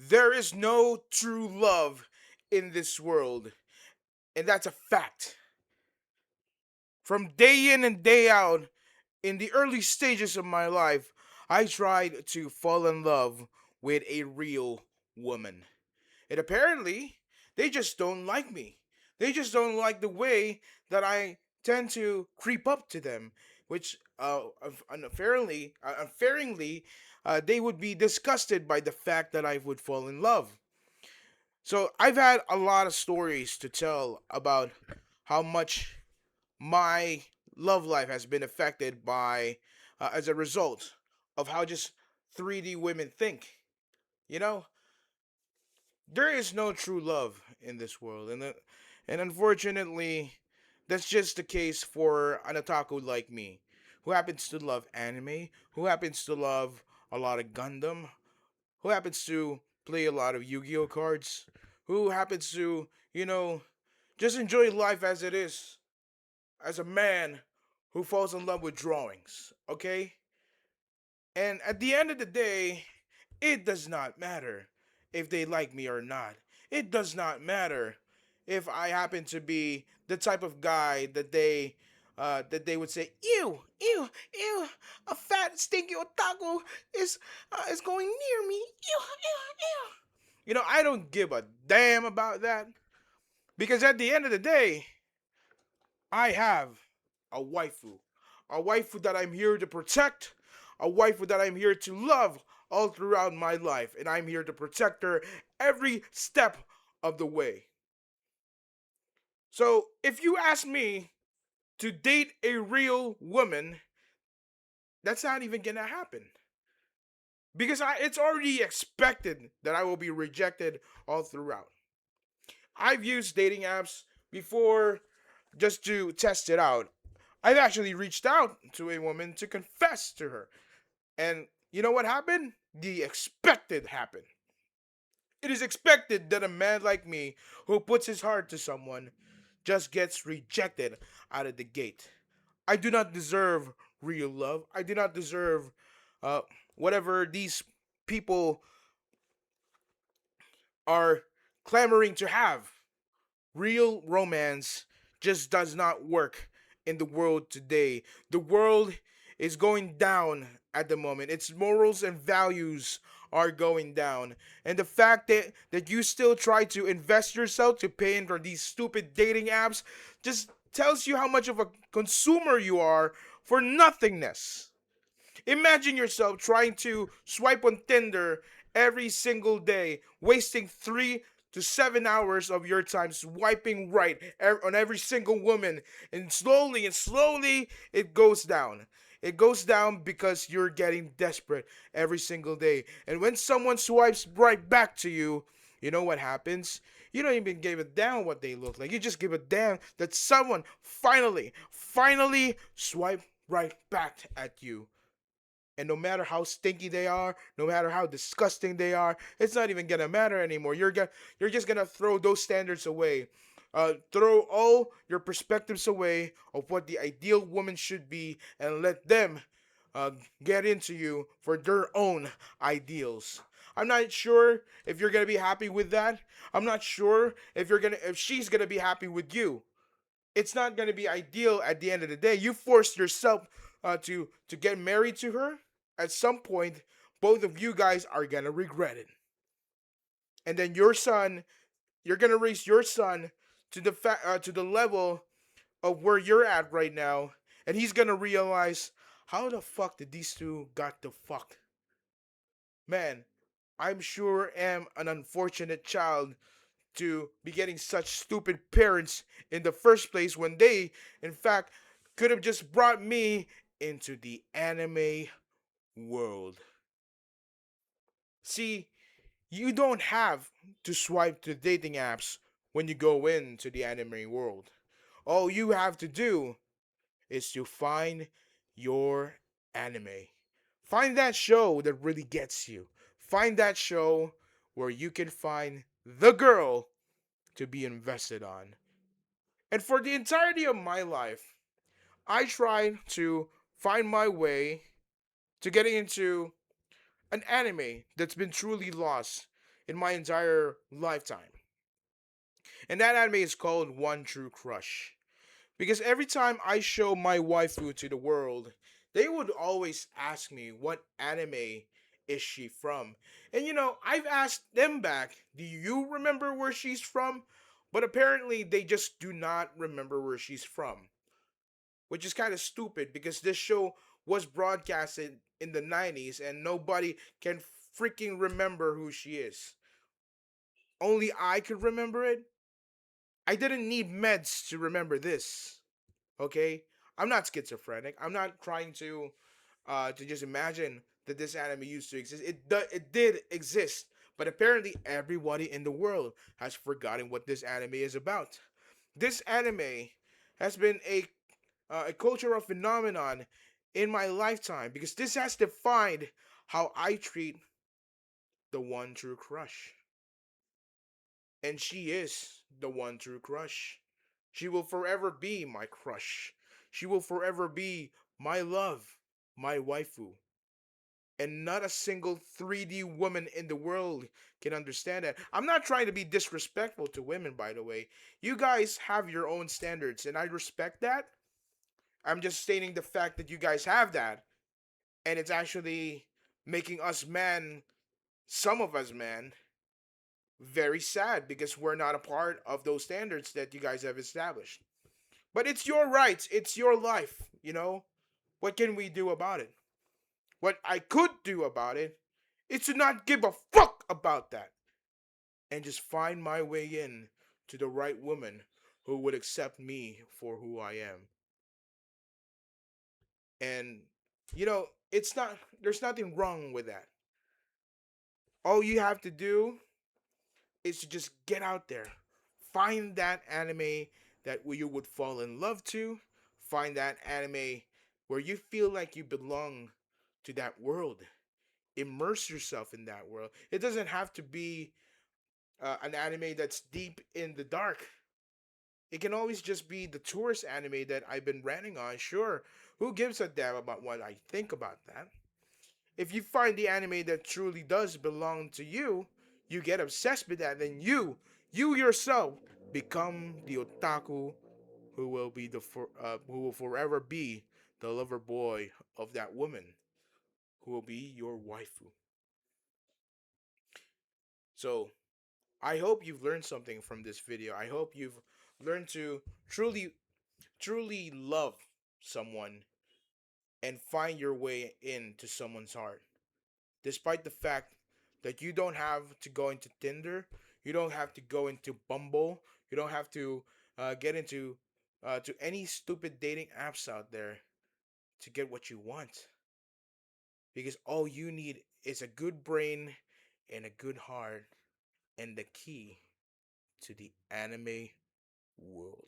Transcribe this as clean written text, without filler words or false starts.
There is no true love in this world, and that's a fact. From day in and day out, in the early stages of my life, I tried to fall in love with a real woman. And apparently, they just don't like me. They just don't like the way that I tend to creep up to them, which unfairly, they would be disgusted by the fact that I would fall in love. So I've had a lot of stories to tell about how much my love life has been affected by, as a result of how just 3D women think. You know, there is no true love in this world, and unfortunately, that's just the case for an otaku like me, who happens to love anime, who happens to love a lot of Gundam, who happens to play a lot of Yu-Gi-Oh cards, who happens to, just enjoy life as it is, as a man who falls in love with drawings, okay? And at the end of the day, it does not matter if they like me or not. It does not matter if I happen to be the type of guy that they would say, "Ew, ew, ew, a fat stinky otaku is going near me." Ew, ew, ew. I don't give a damn about that, because at the end of the day, I have a waifu that I'm here to protect, a waifu that I'm here to love all throughout my life, and I'm here to protect her every step of the way. So, if you ask me to date a real woman, that's not even gonna happen. Because it's already expected that I will be rejected all throughout. I've used dating apps before just to test it out. I've actually reached out to a woman to confess to her. And you know what happened? The expected happened. It is expected that a man like me, who puts his heart to someone, just gets rejected out of the gate. I do not deserve real love. I do not deserve uh, whatever these people are clamoring to have. Real romance just does not work in the world today. The world is going down at the moment. Its morals and values are going down. And the fact that you still try to invest yourself to pay in for these stupid dating apps just tells you how much of a consumer you are for nothingness. Imagine yourself trying to swipe on Tinder every single day, wasting 3 to 7 hours of your time swiping right on every single woman, and slowly it goes down. It goes down because you're getting desperate every single day. And when someone swipes right back to you, you know what happens? You don't even give a damn what they look like. You just give a damn that someone finally swipe right back at you. And no matter how stinky they are, no matter how disgusting they are, it's not even gonna matter anymore. You're just gonna throw those standards away. Throw all your perspectives away of what the ideal woman should be, and let them uh, get into you for their own ideals. I'm not sure if you're gonna be happy with that. I'm not sure if she's gonna be happy with you. It's not gonna be ideal at the end of the day. You forced yourself to get married to her. At some point, both of you guys are gonna regret it. And then you're gonna raise your son to the level of where you're at right now, and he's gonna realize, how the fuck did these two got the fuck? Man, I'm sure am an unfortunate child to be getting such stupid parents in the first place, when they, in fact, could have just brought me into the anime world. See, you don't have to swipe to dating apps when you go into the anime world. All you have to do is to find your anime. Find that show that really gets you. Find that show where you can find the girl to be invested on. And for the entirety of my life, I tried to find my way to getting into an anime that's been truly lost in my entire lifetime. And that anime is called One True Crush. Because every time I show my waifu to the world, they would always ask me what anime is she from. And I've asked them back, do you remember where she's from? But apparently they just do not remember where she's from, which is kind of stupid because this show was broadcasted in the 90s and nobody can freaking remember who she is. Only I could remember it. I didn't need meds to remember this. Okay? I'm not schizophrenic. I'm not trying to just imagine that this anime used to exist. It did exist, but apparently everybody in the world has forgotten what this anime is about. This anime has been a cultural phenomenon in my lifetime because this has defined how I treat the one true crush. And she is the one true crush. She will forever be my crush. She will forever be my love, my waifu. And not a single 3D woman in the world can understand that. I'm not trying to be disrespectful to women, by the way. You guys have your own standards, and I respect that. I'm just stating the fact that you guys have that, and it's actually making us men, some of us men, very sad because we're not a part of those standards that you guys have established. But it's your rights, it's your life, you know? What can we do about it? What I could do about it is to not give a fuck about that and just find my way in to the right woman who would accept me for who I am. And it's not there's nothing wrong with that. All you have to do is to just get out there. Find that anime that you would fall in love to. Find that anime where you feel like you belong to that world. Immerse yourself in that world. It doesn't have to be an anime that's deep in the dark. It can always just be the tourist anime that I've been ranting on. Sure, who gives a damn about what I think about that? If you find the anime that truly does belong to you, you get obsessed with that, then you yourself, become the otaku who will be who will forever be the lover boy of that woman, who will be your waifu. So I hope you've learned something from this video. I hope you've learned to truly love someone and find your way into someone's heart. Despite the fact that you don't have to go into Tinder, you don't have to go into Bumble, you don't have to get into to any stupid dating apps out there to get what you want. Because all you need is a good brain and a good heart and the key to the anime world.